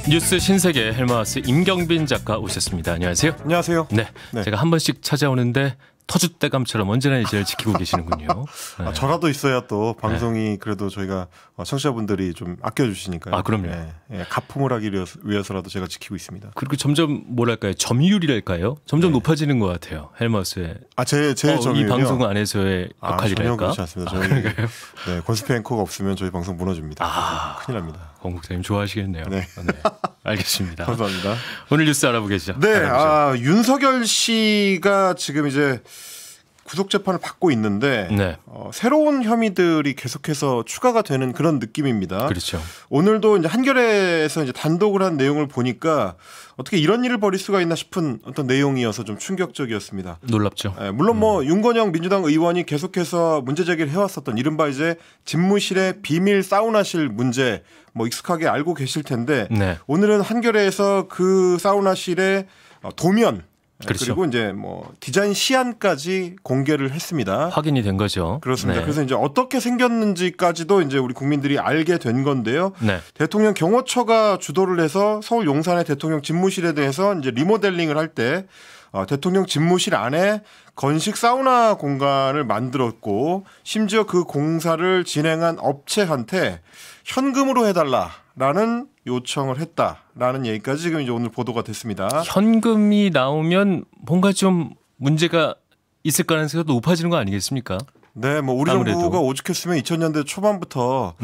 뉴스 신세계 헬마우스 임경빈 작가 오셨습니다. 안녕하세요. 안녕하세요. 네, 제가 한 번씩 찾아오는데 터줏대감처럼 언제나 저를 지키고 계시는군요. 네. 저라도 있어야 또 방송이 그래도 저희가 청취자분들이 좀 아껴주시니까요. 아, 그럼요. 가품을 하기 위해서라도 제가 지키고 있습니다. 그리고 점점 뭐랄까요, 점유율이랄까요, 점점 높아지는 것 같아요. 헬마우스의. 제 점유율이요? 이 방송 안에서의 역할이랄까. 전혀 그렇지 않습니다. 저희 권수표 앵커가 없으면 저희 방송 무너집니다. 큰일 납니다. 권국장님 좋아하시겠네요. 네. 알겠습니다. 감사합니다. 오늘 뉴스 알아보겠죠. 네, 윤석열 씨가 지금 이제 구속 재판을 받고 있는데 새로운 혐의들이 계속해서 추가가 되는 그런 느낌입니다. 그렇죠. 오늘도 이제 한겨레에서 이제 단독을 한 내용을 보니까 어떻게 이런 일을 벌일 수가 있나 싶은 어떤 내용이어서 좀 충격적이었습니다. 놀랍죠. 물론 윤건영 민주당 의원이 계속해서 문제 제기를 해왔었던 이른바 이제 집무실의 비밀 사우나실 문제 익숙하게 알고 계실 텐데 오늘은 한겨레에서 그 사우나실의 도면 그렇죠. 그리고 이제 디자인 시안까지 공개를 했습니다. 확인이 된 거죠. 그렇습니다. 그래서 이제 어떻게 생겼는지까지도 이제 우리 국민들이 알게 된 건데요. 대통령 경호처가 주도를 해서 서울 용산의 대통령 집무실에 대해서 이제 리모델링을 할 때 대통령 집무실 안에 건식 사우나 공간을 만들었고 심지어 그 공사를 진행한 업체한테 현금으로 해달라라는 요청을 했다라는 얘기까지 지금 이제 오늘 보도가 됐습니다. 현금이 나오면 뭔가 좀 문제가 있을 가능성이 높아지는 거 아니겠습니까? 네, 우리 정부가 오죽했으면 2000년대 초반부터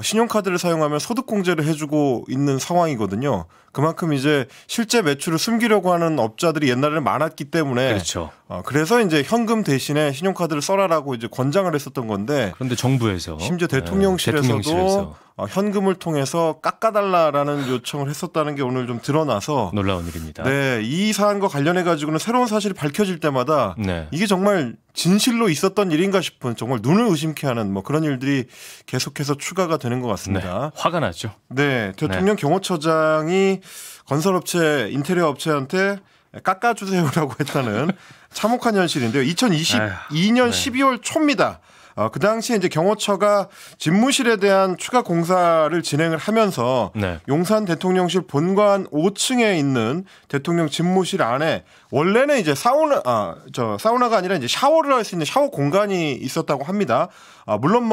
신용카드를 사용하면 소득공제를 해주고 있는 상황이거든요. 그만큼 이제 실제 매출을 숨기려고 하는 업자들이 옛날에는 많았기 때문에 그렇죠. 그래서 이제 현금 대신에 신용카드를 써라라고 이제 권장을 했었던 건데 그런데 정부에서 심지어 대통령실에서도 현금을 통해서 깎아달라라는 요청을 했었다는 게 오늘 좀 드러나서 놀라운 일입니다. 네, 이 사안과 관련해 가지고는 새로운 사실이 밝혀질 때마다 이게 정말 진실로 있었던 일인가 싶은 정말 눈을 의심케 하는 그런 일들이 계속해서 추가가 되는 것 같습니다. 화가 나죠. 네, 대통령 경호처장이 건설업체, 인테리어 업체한테 깎아주세요라고 했다는 참혹한 현실인데요. 2022년 12월 초입니다. 그 당시에 이제 경호처가 집무실에 대한 추가 공사를 진행을 하면서 용산 대통령실 본관 5층에 있는 대통령 집무실 안에 원래는 이제 사우나가 아니라 이제 샤워를 할 수 있는 샤워 공간이 있었다고 합니다. 물론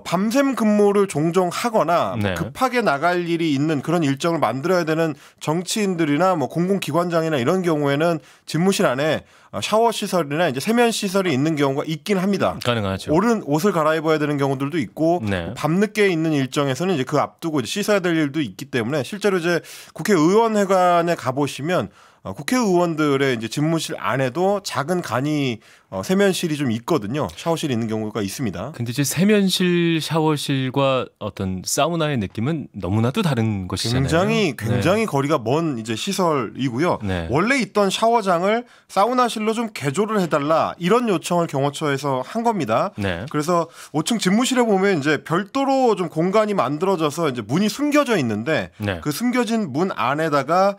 밤샘 근무를 종종 하거나 급하게 나갈 일이 있는 그런 일정을 만들어야 되는 정치인들이나 공공기관장이나 이런 경우에는 집무실 안에 샤워 시설이나 이제 세면 시설이 있는 경우가 있긴 합니다. 가능하죠. 옷을 갈아입어야 되는 경우들도 있고 밤늦게 있는 일정에서는 이제 그 앞두고 이제 씻어야 될 일도 있기 때문에 실제로 이제 국회의원회관에 가보시면 국회의원들의 이제 집무실 안에도 작은 간이 세면실이 좀 있거든요. 샤워실이 있는 경우가 있습니다. 근데 이제 세면실, 샤워실과 어떤 사우나의 느낌은 너무나도 다른 것이잖아요. 굉장히 거리가 먼 이제 시설이고요. 원래 있던 샤워장을 사우나실로 좀 개조를 해달라 이런 요청을 경호처에서 한 겁니다. 그래서 5층 집무실에 보면 이제 별도로 좀 공간이 만들어져서 이제 문이 숨겨져 있는데 그 숨겨진 문 안에다가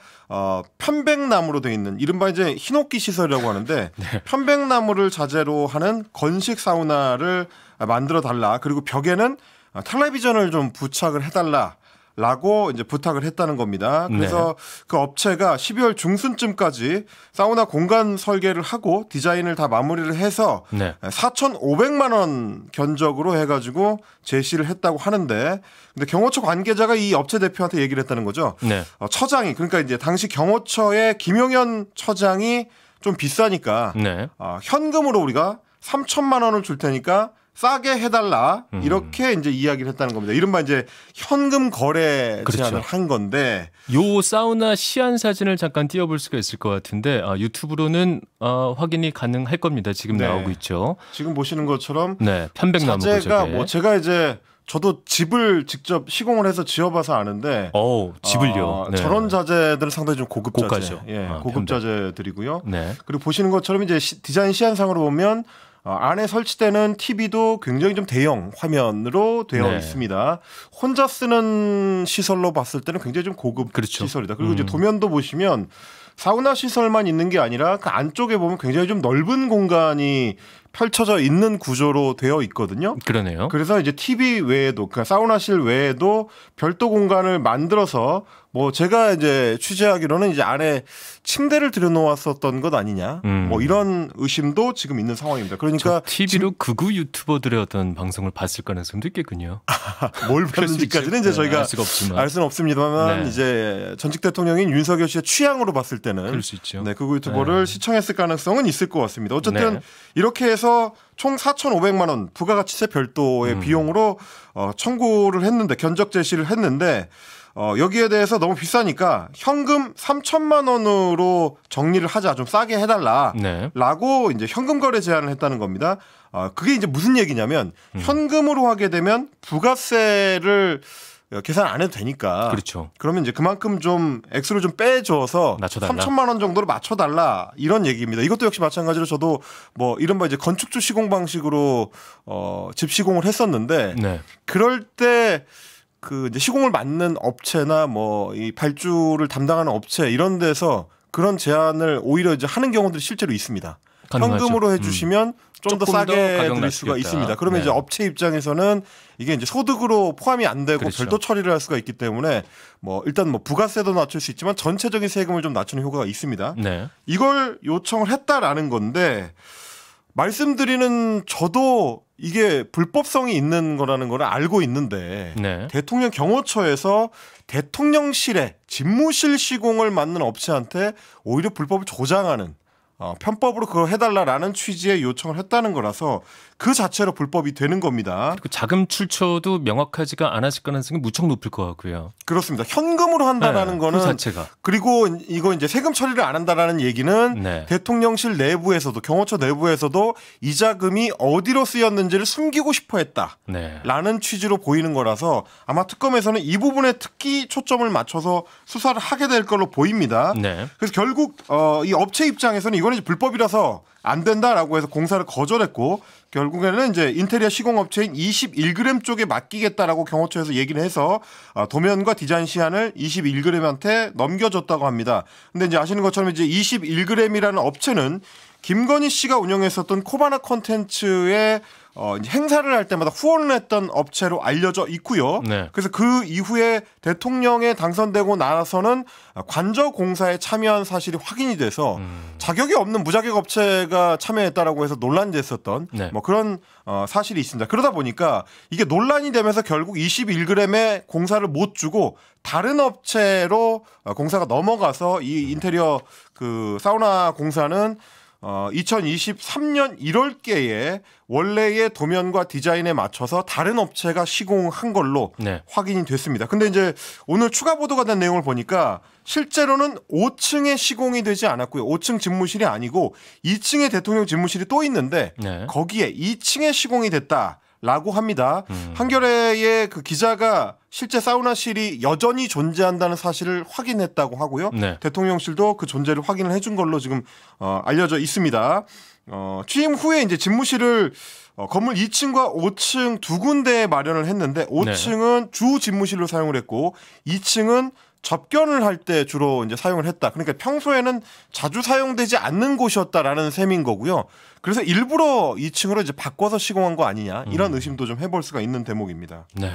편백나무로 되어 있는 이른바 이제 흰옥기 시설이라고 하는데 편백나무를 자재로 하는 건식 사우나를 만들어 달라. 그리고 벽에는 텔레비전을 좀 부착을 해달라라고 이제 부탁을 했다는 겁니다. 그래서 그 업체가 12월 중순쯤까지 사우나 공간 설계를 하고 디자인을 다 마무리를 해서 4,500만 원 견적으로 해가지고 제시를 했다고 하는데, 근데 경호처 관계자가 이 업체 대표한테 얘기를 했다는 거죠. 처장이, 그러니까 이제 당시 경호처의 김용현 처장이 좀 비싸니까 현금으로 우리가 3천만 원을 줄 테니까 싸게 해달라 이렇게 이제 이야기를 했다는 겁니다. 이른바 이제 현금 거래 제안을 한 건데, 요 사우나 시안 사진을 잠깐 띄워볼 수가 있을 것 같은데 유튜브로는 확인이 가능할 겁니다. 지금 나오고 있죠. 지금 보시는 것처럼 편백나무 자재가 제가 이제 저도 집을 직접 시공을 해서 지어봐서 아는데 집을요. 저런 자재들은 상당히 좀 고급 고가죠. 자재, 고급 자재들이고요. 그리고 보시는 것처럼 이제 디자인 시안상으로 보면 안에 설치되는 TV도 굉장히 좀 대형 화면으로 되어 있습니다. 혼자 쓰는 시설로 봤을 때는 굉장히 좀 고급 시설이다. 그리고 이제 도면도 보시면 사우나 시설만 있는 게 아니라 그 안쪽에 보면 굉장히 좀 넓은 공간이 펼쳐져 있는 구조로 되어 있거든요. 그러네요. 그래서 이제 TV 외에도, 그러니까 사우나실 외에도 별도 공간을 만들어서 뭐 제가 이제 취재하기로는 이제 안에 침대를 들여놓았었던 것 아니냐, 뭐 이런 의심도 지금 있는 상황입니다. 그러니까 TV로 극우 유튜버들의 어떤 방송을 봤을 가능성도 있겠군요. 뭘 봤는지까지는 이제 저희가 알 수는 없습니다만, 네. 이제 전직 대통령인 윤석열 씨의 취향으로 봤을 때는 그럴 수 있죠. 네, 극우 유튜버를 시청했을 가능성은 있을 것 같습니다. 어쨌든 네. 이렇게 해서 총 4,500만 원 부가가치세 별도의 비용으로 청구를 했는데, 견적 제시를 했는데, 여기에 대해서 너무 비싸니까 현금 3천만 원으로 정리를 하자, 좀 싸게 해달라, 네. 라고 이제 현금 거래 제안을 했다는 겁니다. 그게 이제 무슨 얘기냐면, 현금으로 하게 되면 부가세를 계산 안 해도 되니까. 그렇죠. 그러면 이제 그만큼 좀 액수를 좀 빼줘서 낮춰달라. 3천만 원 정도로 맞춰달라, 이런 얘기입니다. 이것도 역시 마찬가지로 저도 뭐 이른바 이제 건축주 시공 방식으로 집 시공을 했었는데, 네. 그럴 때 그 이제 시공을 맡는 업체나 뭐 이 발주를 담당하는 업체 이런 데서 그런 제안을 오히려 이제 하는 경우들이 실제로 있습니다. 가능하죠. 현금으로 해주시면 좀 더 조금 더 싸게 가격 드릴 수가 낮추겠다. 있습니다. 그러면 네. 이제 업체 입장에서는 이게 이제 소득으로 포함이 안 되고 그렇죠. 별도 처리를 할 수가 있기 때문에 뭐 일단 뭐 부가세도 낮출 수 있지만 전체적인 세금을 좀 낮추는 효과가 있습니다. 네. 이걸 요청을 했다라는 건데, 말씀드리는 저도 이게 불법성이 있는 거라는 걸 알고 있는데, 네. 대통령 경호처에서 대통령실에 집무실 시공을 맡는 업체한테 오히려 불법을 조장하는, 편법으로 그걸 해달라라는 취지의 요청을 했다는 거라서 그 자체로 불법이 되는 겁니다. 그리고 자금 출처도 명확하지가 않았을 가능성이 무척 높을 것 같고요. 그렇습니다. 현금으로 한다라는 네, 거는 그 자체가. 그리고 이거 이제 세금 처리를 안 한다라는 얘기는 네. 대통령실 내부에서도, 경호처 내부에서도 이 자금이 어디로 쓰였는지를 숨기고 싶어 했다라는 네. 취지로 보이는 거라서 아마 특검에서는 이 부분에 특히 초점을 맞춰서 수사를 하게 될 걸로 보입니다. 네. 그래서 결국 이 업체 입장에서는 이거는 이제 불법이라서 안 된다라고 해서 공사를 거절했고, 결국에는 이제 인테리어 시공업체인 21g 쪽에 맡기겠다라고 경호처에서 얘기를 해서 도면과 디자인 시안을 21g한테 넘겨줬다고 합니다. 근데 이제 아시는 것처럼 이제 21g이라는 업체는 김건희 씨가 운영했었던 코바나 콘텐츠의 이제 행사를 할 때마다 후원을 했던 업체로 알려져 있고요. 네. 그래서 그 이후에 대통령에 당선되고 나서는 관저 공사에 참여한 사실이 확인이 돼서 자격이 없는 무자격 업체가 참여했다라고 해서 논란됐었던 네. 뭐 그런 사실이 있습니다. 그러다 보니까 이게 논란이 되면서 결국 21g의 공사를 못 주고 다른 업체로 공사가 넘어가서 이 인테리어 그 사우나 공사는 2023년 1월께에 원래의 도면과 디자인에 맞춰서 다른 업체가 시공한 걸로 네. 확인이 됐습니다. 근데 이제 오늘 추가 보도가 된 내용을 보니까 실제로는 5층에 시공이 되지 않았고요. 5층 집무실이 아니고 2층에 대통령 집무실이 또 있는데 네. 거기에 2층에 시공이 됐다라고 합니다. 한겨레의 그 기자가 실제 사우나실이 여전히 존재한다는 사실을 확인했다고 하고요. 네. 대통령실도 그 존재를 확인을 해준 걸로 지금 알려져 있습니다. 취임 후에 이제 집무실을 건물 2층과 5층 두 군데에 마련을 했는데 5층은 주 집무실로 사용을 했고 2층은 접견을 할 때 주로 이제 사용을 했다. 그러니까 평소에는 자주 사용되지 않는 곳이었다라는 셈인 거고요. 그래서 일부러 2층으로 이제 바꿔서 시공한 거 아니냐, 이런 의심도 좀 해볼 수가 있는 대목입니다. 네.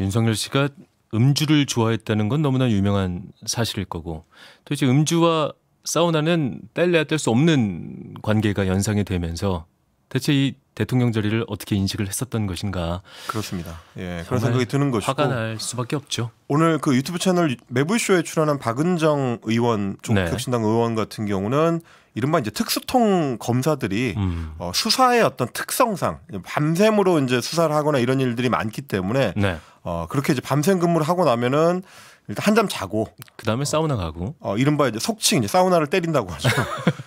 윤석열 씨가 음주를 좋아했다는 건 너무나 유명한 사실일 거고, 또 이제 음주와 사우나는 뗄래야 뗄 수 없는 관계가 연상이 되면서 대체 이 대통령 자리를 어떻게 인식을 했었던 것인가. 그렇습니다. 예, 그런 생각이 드는 것이고, 화가 날 수밖에 없죠. 오늘 그 유튜브 채널 매불쇼에 출연한 박은정 의원, 조국혁신당 의원 같은 경우는 이른바 이제 특수통 검사들이 수사의 어떤 특성상 밤샘으로 이제 수사를 하거나 이런 일들이 많기 때문에 네. 그렇게 이제 밤샘 근무를 하고 나면은 일단 한잠 자고 그다음에 사우나 가고 이른바 이제 속칭 이제 사우나를 때린다고 하죠.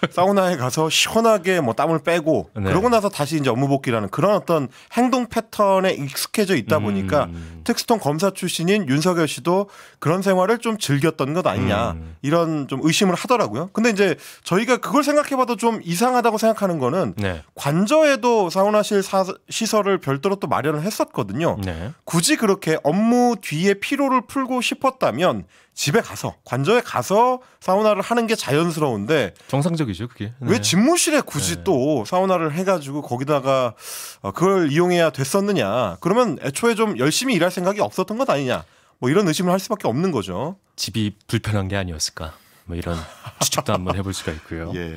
사우나에 가서 시원하게 뭐 땀을 빼고 네. 그러고 나서 다시 이제 업무 복귀라는 그런 어떤 행동 패턴에 익숙해져 있다 보니까 특수통 검사 출신인 윤석열 씨도 그런 생활을 좀 즐겼던 것 아니냐, 이런 좀 의심을 하더라고요. 근데 이제 저희가 그걸 생각해봐도 좀 이상하다고 생각하는 거는 네. 관저에도 사우나실 시설을 별도로 또 마련을 했었거든요. 네. 굳이 그렇게 업무 뒤에 피로를 풀고 싶었다 있다라면 집에 가서 관저에 가서 사우나를 하는 게 자연스러운데 정상적이죠, 그게. 왜 집무실에 굳이 또 사우나를 해가지고 거기다가 그걸 이용해야 됐었느냐? 그러면 애초에 좀 열심히 일할 생각이 없었던 것 아니냐? 뭐 이런 의심을 할 수밖에 없는 거죠. 집이 불편한 게 아니었을까? 뭐 이런 추측도 한번 해볼 수가 있고요. 예.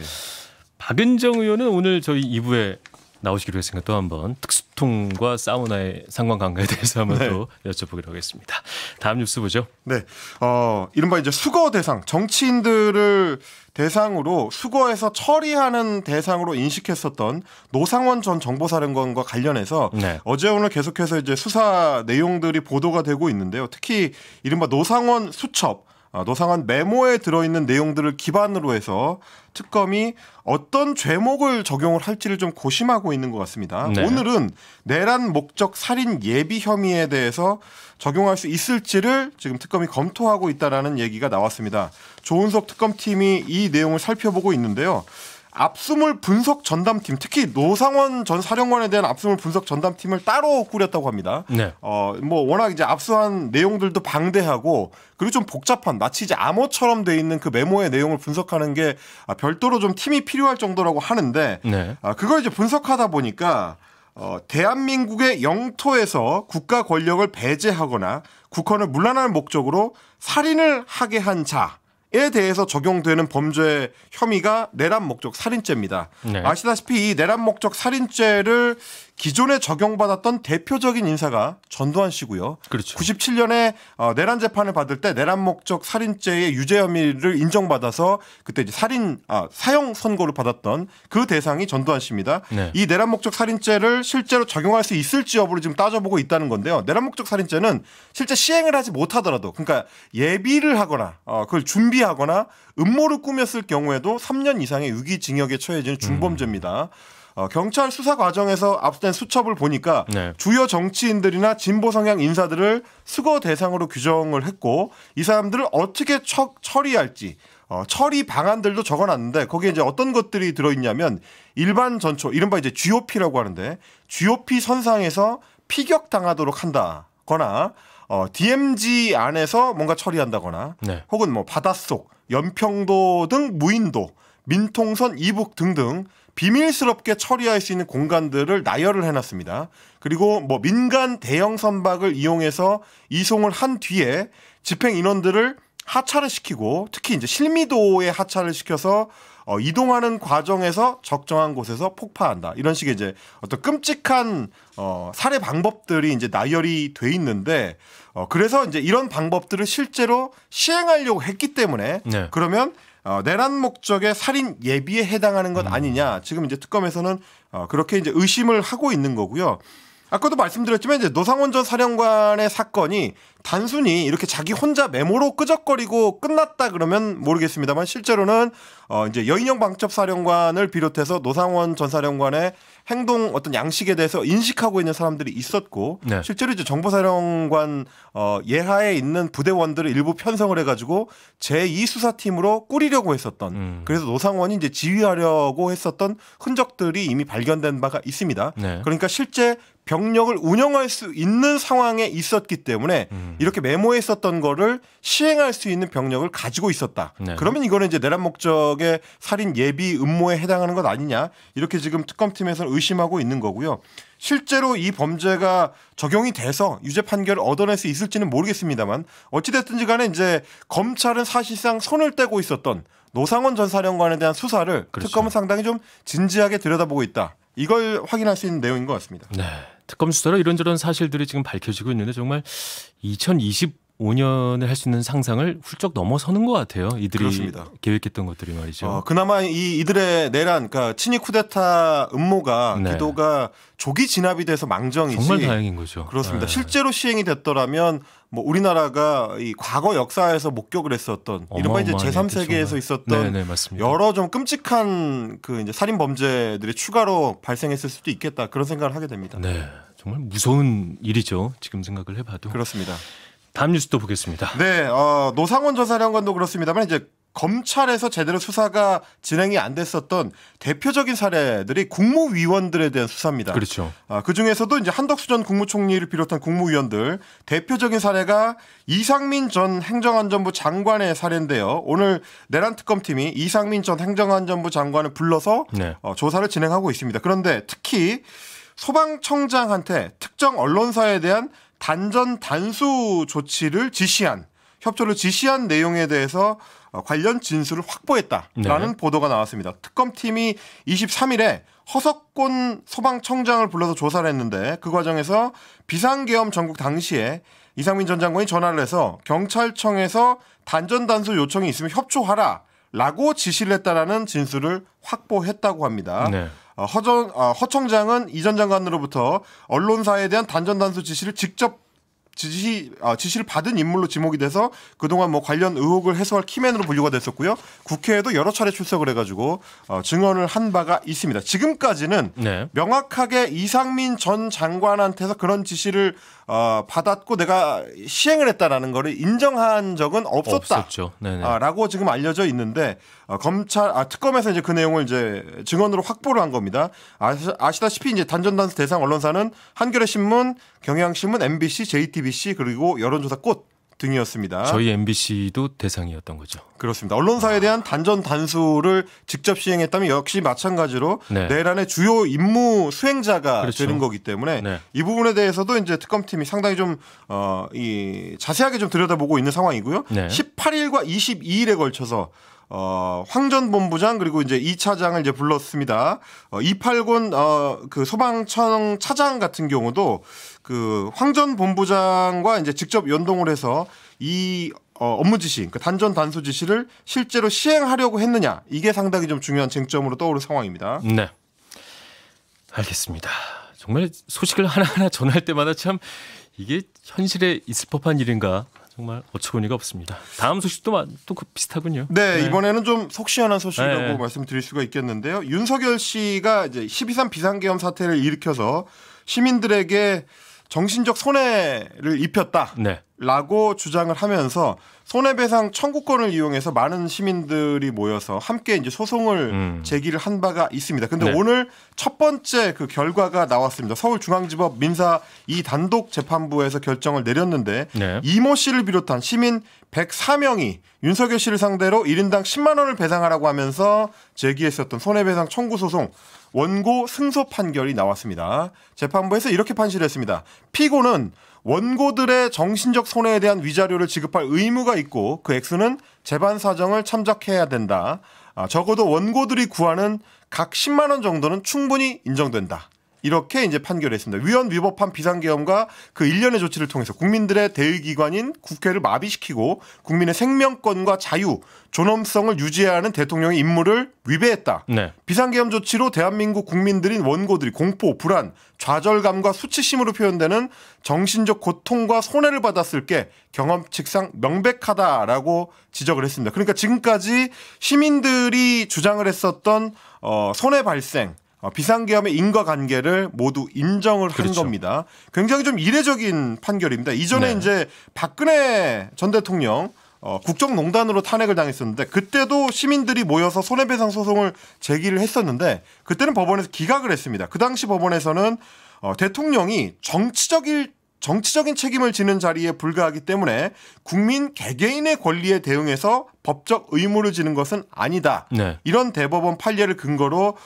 박은정 의원은 오늘 저희 2부에 나오시기로 했으니까 또 한번 특수통과 사우나의 상관관계에 대해서 한번 또 여쭤보기로 하겠습니다. 다음 뉴스 보죠. 네, 이른바 이제 수거 대상, 정치인들을 대상으로 수거해서 처리하는 대상으로 인식했었던 노상원 전 정보사령관과 관련해서 어제 오늘 계속해서 이제 수사 내용들이 보도가 되고 있는데요. 특히 이른바 노상원 수첩, 노상원 메모에 들어있는 내용들을 기반으로 해서 특검이 어떤 죄목을 적용을 할지를 좀 고심하고 있는 것 같습니다. 네. 오늘은 내란 목적 살인 예비 혐의에 대해서 적용할 수 있을지를 지금 특검이 검토하고 있다라는 얘기가 나왔습니다. 조은석 특검팀이 이 내용을 살펴보고 있는데요. 압수물 분석 전담팀, 특히 노상원 전 사령관에 대한 압수물 분석 전담팀을 따로 꾸렸다고 합니다. 네. 뭐 워낙 이제 압수한 내용들도 방대하고 그리고 좀 복잡한 마치 이제 암호처럼 돼 있는 그 메모의 내용을 분석하는 게 별도로 좀 팀이 필요할 정도라고 하는데 그걸 이제 분석하다 보니까 대한민국의 영토에서 국가 권력을 배제하거나 국헌을 문란할 목적으로 살인을 하게 한 자에 대해서 적용되는 범죄 혐의가 내란 목적 살인죄입니다. 네. 아시다시피 이 내란 목적 살인죄를 기존에 적용받았던 대표적인 인사가 전두환 씨고요. 그렇죠. 97년에 내란 재판을 받을 때 내란 목적 살인죄의 유죄 혐의를 인정받아서 그때 이제 사형 선고를 받았던 그 대상이 전두환 씨입니다. 네. 이 내란 목적 살인죄를 실제로 적용할 수 있을지 여부를 지금 따져보고 있다는 건데요. 내란 목적 살인죄는 실제 시행을 하지 못하더라도 그러니까 예비를 하거나 그걸 준비하거나 음모를 꾸몄을 경우에도 3년 이상의 유기징역에 처해지는 중범죄입니다. 경찰 수사 과정에서 압수된 수첩을 보니까 주요 정치인들이나 진보 성향 인사들을 수거 대상으로 규정을 했고 이 사람들을 어떻게 처리할지 처리 방안들도 적어놨는데 거기에 이제 어떤 것들이 들어있냐면 일반 전초, 이른바 이제 GOP라고 하는데 GOP 선상에서 피격당하도록 한다거나 DMZ 안에서 뭔가 처리한다거나 혹은 뭐 바닷속, 연평도 등 무인도, 민통선 이북 등등 비밀스럽게 처리할 수 있는 공간들을 나열을 해놨습니다. 그리고 뭐 민간 대형 선박을 이용해서 이송을 한 뒤에 집행 인원들을 하차를 시키고 특히 이제 실미도에 하차를 시켜서 이동하는 과정에서 적정한 곳에서 폭파한다. 이런 식의 이제 어떤 끔찍한 살해 방법들이 이제 나열이 돼 있는데 그래서 이제 이런 방법들을 실제로 시행하려고 했기 때문에 그러면 내란 목적의 살인 예비에 해당하는 것 아니냐. 지금 이제 특검에서는 그렇게 이제 의심을 하고 있는 거고요. 아까도 말씀드렸지만 이제 노상원 전 사령관의 사건이 단순히 이렇게 자기 혼자 메모로 끄적거리고 끝났다 그러면 모르겠습니다만 실제로는 이제 여인영 방첩사령관을 비롯해서 노상원 전 사령관의 행동 어떤 양식에 대해서 인식하고 있는 사람들이 있었고 실제로 이제 정보사령관 예하에 있는 부대원들을 일부 편성을 해가지고 제2수사팀으로 꾸리려고 했었던 그래서 노상원이 이제 지휘하려고 했었던 흔적들이 이미 발견된 바가 있습니다. 그러니까 실제 병력을 운영할 수 있는 상황에 있었기 때문에 이렇게 메모했었던 거를 시행할 수 있는 병력을 가지고 있었다. 그러면 이거는 이제 내란 목적의 살인 예비 음모에 해당하는 것 아니냐. 이렇게 지금 특검팀에서는 의심하고 있는 거고요. 실제로 이 범죄가 적용이 돼서 유죄 판결을 얻어낼 수 있을지는 모르겠습니다만 어찌됐든지 간에 이제 검찰은 사실상 손을 떼고 있었던 노상원 전 사령관에 대한 수사를 특검은 상당히 좀 진지하게 들여다보고 있다. 이걸 확인할 수 있는 내용인 것 같습니다. 네, 특검 수사로 이런저런 사실들이 지금 밝혀지고 있는데 정말 2025년에 할 수 있는 상상을 훌쩍 넘어서는 것 같아요. 이들이 그렇습니다. 계획했던 것들이 말이죠. 그나마 이들의 내란, 그러니까 친위 쿠데타 음모가 기도가 조기 진압이 돼서 망정이지. 정말 다행인 거죠. 그렇습니다. 실제로 시행이 됐더라면 뭐 우리나라가 이 과거 역사에서 목격을 했었던 이른바 이제 제3세계에서 있었던 여러 좀 끔찍한 그 이제 살인 범죄들이 추가로 발생했을 수도 있겠다 그런 생각을 하게 됩니다. 네, 정말 무서운 일이죠. 지금 생각을 해봐도. 그렇습니다. 다음 뉴스도 보겠습니다. 네, 노상원 전 사령관도 그렇습니다만 이제 검찰에서 제대로 수사가 진행이 안 됐었던 대표적인 사례들이 국무위원들에 대한 수사입니다. 그렇죠. 그중에서도 이제 한덕수 전 국무총리를 비롯한 국무위원들 대표적인 사례가 이상민 전 행정안전부 장관의 사례인데요. 오늘 내란 특검팀이 이상민 전 행정안전부 장관을 불러서 네. 조사를 진행하고 있습니다. 그런데 특히 소방청장한테 특정 언론사에 대한 단전 단수 조치를 협조를 지시한 내용에 대해서 관련 진술을 확보했다라는 네. 보도가 나왔습니다. 특검팀이 23일에 허석곤 소방청장을 불러서 조사를 했는데 그 과정에서 비상계엄 전국 당시에 이상민 전 장관이 전화를 해서 경찰청에서 단전 단수 요청이 있으면 협조하라라고 지시를 했다라는 진술을 확보했다고 합니다. 네. 허 청장은 이 전 장관으로부터 언론사에 대한 단전 단수 지시를 직접 지시를 받은 인물로 지목이 돼서 그동안 뭐 관련 의혹을 해소할 키맨으로 분류가 됐었고요. 국회에도 여러 차례 출석을 해가지고 증언을 한 바가 있습니다. 지금까지는 네. 명확하게 이상민 전 장관한테서 그런 지시를 받았고 내가 시행을 했다라는 거를 인정한 적은 없었다라고 지금 알려져 있는데 특검에서 이제 그 내용을 이제 증언으로 확보를 한 겁니다. 아시다시피 이제 단전 단수 대상 언론사는 한겨레 신문, 경향신문, MBC, JTBC 그리고 여론조사 꽃 등이었습니다. 저희 MBC도 대상이었던 거죠. 그렇습니다. 언론사에 대한 단전 단수를 직접 시행했다면 역시 마찬가지로 네. 내란의 주요 임무 수행자가 그렇죠. 되는 거기 때문에 네. 이 부분에 대해서도 이제 특검팀이 상당히 좀 자세하게 좀 들여다보고 있는 상황이고요. 네. 18일과 22일에 걸쳐서 황 전 본부장 그리고 이제 2차장을 이제 불렀습니다. 289 그 소방청 차장 같은 경우도 그 황 전 본부장과 이제 직접 연동을 해서 이 업무 지시, 그 단전 단수 지시를 실제로 시행하려고 했느냐 이게 상당히 좀 중요한 쟁점으로 떠오른 상황입니다. 네, 알겠습니다. 정말 소식을 하나하나 전할 때마다 참 이게 현실에 있을 법한 일인가 정말 어처구니가 없습니다. 다음 소식도 또 비슷하군요. 네, 이번에는 좀 속 시원한 소식이라고 말씀드릴 수가 있겠는데요. 윤석열 씨가 이제 12.3 비상계엄 사태를 일으켜서 시민들에게 정신적 손해를 입혔다라고 주장을 하면서 손해배상 청구권을 이용해서 많은 시민들이 모여서 함께 이제 소송을 제기를 한 바가 있습니다. 근데 오늘 첫 번째 그 결과가 나왔습니다. 서울중앙지법 민사 2단독 재판부에서 결정을 내렸는데 이모 씨를 비롯한 시민 104명이 윤석열 씨를 상대로 1인당 10만 원을 배상하라고 하면서 제기했었던 손해배상 청구 소송 원고 승소 판결이 나왔습니다. 재판부에서 이렇게 판시를 했습니다. 피고는 원고들의 정신적 손해에 대한 위자료를 지급할 의무가 있고 그 액수는 재반 사정을 참작해야 된다. 적어도 원고들이 구하는 각 10만 원 정도는 충분히 인정된다. 이렇게 이제 판결했습니다. 위헌 위법한 비상계엄과 그 일련의 조치를 통해서 국민들의 대의기관인 국회를 마비시키고 국민의 생명권과 자유, 존엄성을 유지해야 하는 대통령의 임무를 위배했다. 네. 비상계엄 조치로 대한민국 국민들인 원고들이 공포, 불안, 좌절감과 수치심으로 표현되는 정신적 고통과 손해를 받았을 게 경험칙상 명백하다라고 지적을 했습니다. 그러니까 지금까지 시민들이 주장을 했었던 손해 발생, 비상계엄의 인과관계를 모두 인정을 한 겁니다. 굉장히 좀 이례적인 판결입니다. 이전에 이제 박근혜 전 대통령 국정농단으로 탄핵을 당했었는데 그때도 시민들이 모여서 손해배상 소송을 제기를 했었는데 그때는 법원에서 기각을 했습니다. 그 당시 법원에서는 대통령이 정치적인 책임을 지는 자리에 불과하기 때문에 국민 개개인의 권리에 대응해서 법적 의무를 지는 것은 아니다. 네. 이런 대법원 판례를 근거로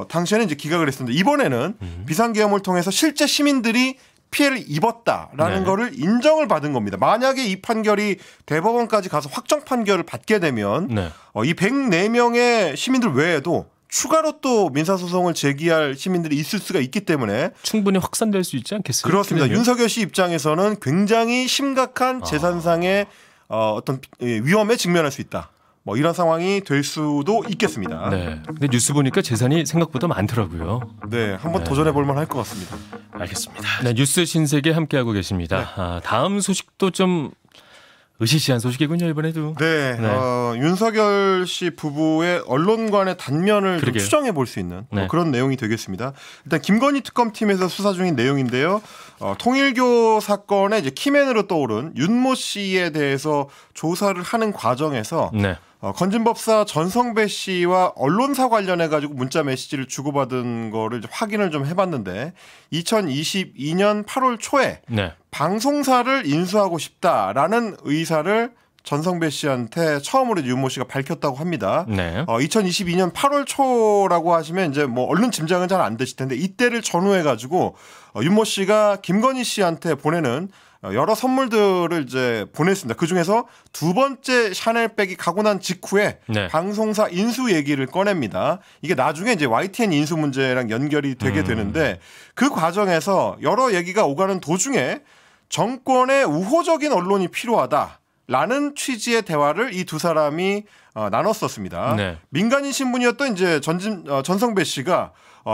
당시에는 이제 기각을 했습니다. 이번에는 비상계엄을 통해서 실제 시민들이 피해를 입었다라는 거를 인정을 받은 겁니다. 만약에 이 판결이 대법원까지 가서 확정 판결을 받게 되면 이 104명의 시민들 외에도 추가로 또 민사소송을 제기할 시민들이 있을 수가 있기 때문에 충분히 확산될 수 있지 않겠어요? 그렇습니다. 윤석열 씨 입장에서는 굉장히 심각한 재산상의 어떤 위험에 직면할 수 있다. 뭐 이런 상황이 될 수도 있겠습니다. 네. 근데 뉴스 보니까 재산이 생각보다 많더라고요. 네, 한번 도전해 볼 만할 것 같습니다. 알겠습니다. 네, 뉴스 신세계 함께하고 계십니다. 다음 소식도 좀 으시시한 소식이군요, 이번에도. 네. 윤석열 씨 부부의 언론관의 단면을 좀 추정해 볼 수 있는 그런 내용이 되겠습니다. 일단 김건희 특검팀에서 수사 중인 내용인데요. 통일교 사건의 이제 키맨으로 떠오른 윤모 씨에 대해서 조사를 하는 과정에서 건진법사 전성배 씨와 언론사 관련해 가지고 문자 메시지를 주고받은 거를 확인을 좀 해봤는데 2022년 8월 초에 네. 방송사를 인수하고 싶다라는 의사를 전성배 씨한테 처음으로 윤모 씨가 밝혔다고 합니다. 네. 2022년 8월 초라고 하시면 이제 뭐 얼른 짐작은 잘 안 되실 텐데 이때를 전후해 가지고 윤모 씨가 김건희 씨한테 보내는 여러 선물들을 이제 보냈습니다. 그 중에서 두 번째 샤넬백이 가고 난 직후에 네. 방송사 인수 얘기를 꺼냅니다. 이게 나중에 이제 YTN 인수 문제랑 연결이 되게 되는데 그 과정에서 여러 얘기가 오가는 도중에 정권의 우호적인 언론이 필요하다라는 취지의 대화를 이 두 사람이 나눴었습니다. 네. 민간인 신분이었던 이제 전성배 씨가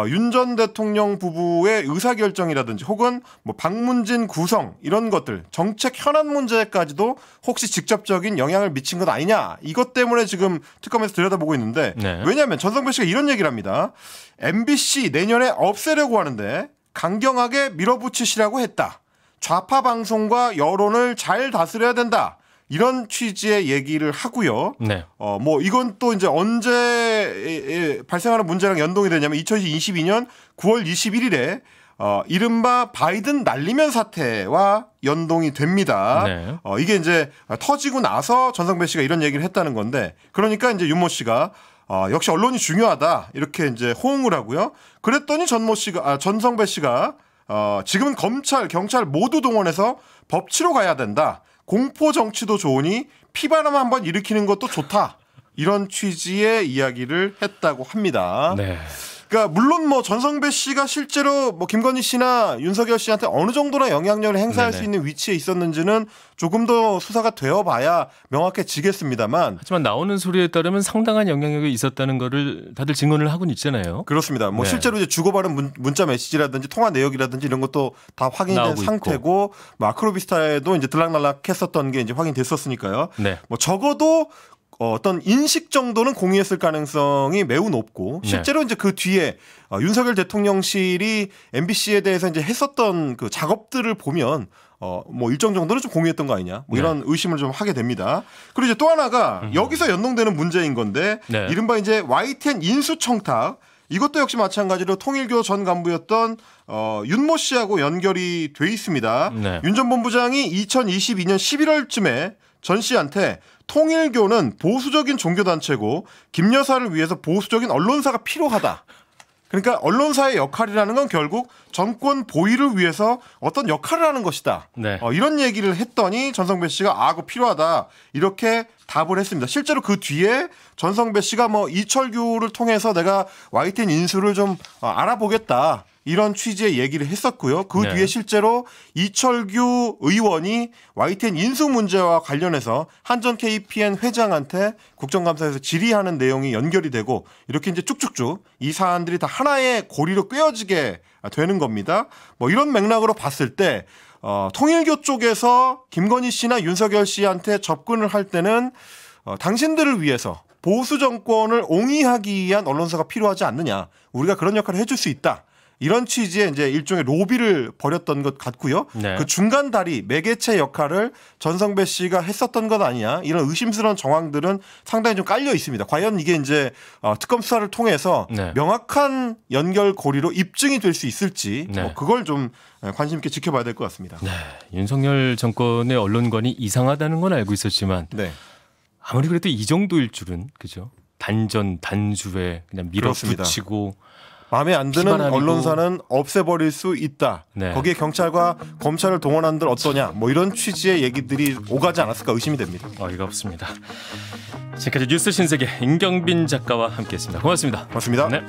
윤 전 대통령 부부의 의사결정이라든지 혹은 뭐 방문진 구성 이런 것들 정책 현안 문제까지도 혹시 직접적인 영향을 미친 것 아니냐 이것 때문에 지금 특검에서 들여다보고 있는데 네. 왜냐하면 전성배 씨가 이런 얘기를 합니다. MBC 내년에 없애려고 하는데 강경하게 밀어붙이시라고 했다. 좌파 방송과 여론을 잘 다스려야 된다. 이런 취지의 얘기를 하고요. 네. 뭐 이건 또 이제 언제 발생하는 문제랑 연동이 되냐면 2022년 9월 21일에 이른바 바이든 날리면 사태와 연동이 됩니다. 네. 이게 이제 터지고 나서 전성배 씨가 이런 얘기를 했다는 건데 그러니까 이제 윤모 씨가 역시 언론이 중요하다 이렇게 이제 호응을 하고요. 그랬더니 전성배 씨가 지금은 검찰, 경찰 모두 동원해서 법치로 가야 된다. 공포 정치도 좋으니 피바람 한번 일으키는 것도 좋다. 이런 취지의 이야기를 했다고 합니다. 네. 그러니까 물론 뭐 전성배 씨가 실제로 뭐 김건희 씨나 윤석열 씨한테 어느 정도나 영향력을 행사할 네네. 수 있는 위치에 있었는지는 조금 더 수사가 되어봐야 명확해지겠습니다만 하지만 나오는 소리에 따르면 상당한 영향력이 있었다는 거를 다들 증언을 하고는 있잖아요. 그렇습니다. 뭐 네. 실제로 이제 주고받은 문자 메시지라든지 통화 내역이라든지 이런 것도 다 확인된 상태고 뭐 아크로비스타에도 이제 들락날락했었던 게 이제 확인됐었으니까요. 네. 뭐 적어도 어떤 인식 정도는 공유했을 가능성이 매우 높고 실제로 네. 이제 그 뒤에 윤석열 대통령실이 MBC에 대해서 이제 했었던 그 작업들을 보면 뭐 일정 정도는 좀 공유했던 거 아니냐 뭐 이런 네. 의심을 좀 하게 됩니다. 그리고 이제 또 하나가 여기서 연동되는 문제인 건데 네. 이른바 이제 YTN 인수청탁 이것도 역시 마찬가지로 통일교 전 간부였던 윤모 씨하고 연결이 돼 있습니다. 네. 윤 전 본부장이 2022년 11월쯤에 전 씨한테 통일교는 보수적인 종교단체고 김 여사를 위해서 보수적인 언론사가 필요하다. 그러니까 언론사의 역할이라는 건 결국 정권 보위를 위해서 어떤 역할을 하는 것이다. 네. 이런 얘기를 했더니 전성배 씨가 그거 필요하다. 이렇게 답을 했습니다. 실제로 그 뒤에 전성배 씨가 뭐 이철규를 통해서 내가 YTN 인수를 좀 알아보겠다. 이런 취지의 얘기를 했었고요. 그 네. 뒤에 실제로 이철규 의원이 YTN 인수 문제와 관련해서 한전 KPN 회장한테 국정감사에서 질의하는 내용이 연결이 되고 이렇게 이제 쭉쭉쭉 이 사안들이 다 하나의 고리로 꿰어지게 되는 겁니다. 뭐 이런 맥락으로 봤을 때 통일교 쪽에서 김건희 씨나 윤석열 씨한테 접근을 할 때는 당신들을 위해서 보수 정권을 옹이하기 위한 언론사가 필요하지 않느냐. 우리가 그런 역할을 해줄 수 있다. 이런 취지의 이제 일종의 로비를 벌였던 것 같고요. 네. 그 중간 다리 매개체 역할을 전성배 씨가 했었던 것 아니냐 이런 의심스러운 정황들은 상당히 좀 깔려 있습니다. 과연 이게 이제 특검 수사를 통해서 네. 명확한 연결고리로 입증이 될 수 있을지 네. 뭐 그걸 좀 관심 있게 지켜봐야 될 것 같습니다. 네. 윤석열 정권의 언론관이 이상하다는 건 알고 있었지만 네. 아무리 그래도 이 정도일 줄은 그죠? 단전 단주에 그냥 밀어붙이고. 마음에 안 드는 피바람이고. 언론사는 없애버릴 수 있다. 네. 거기에 경찰과 검찰을 동원한들 어떠냐. 뭐 이런 취지의 얘기들이 오가지 않았을까 의심이 됩니다. 어이가 없습니다. 지금까지 뉴스 신세계 임경빈 작가와 함께했습니다. 고맙습니다. 고맙습니다. 네.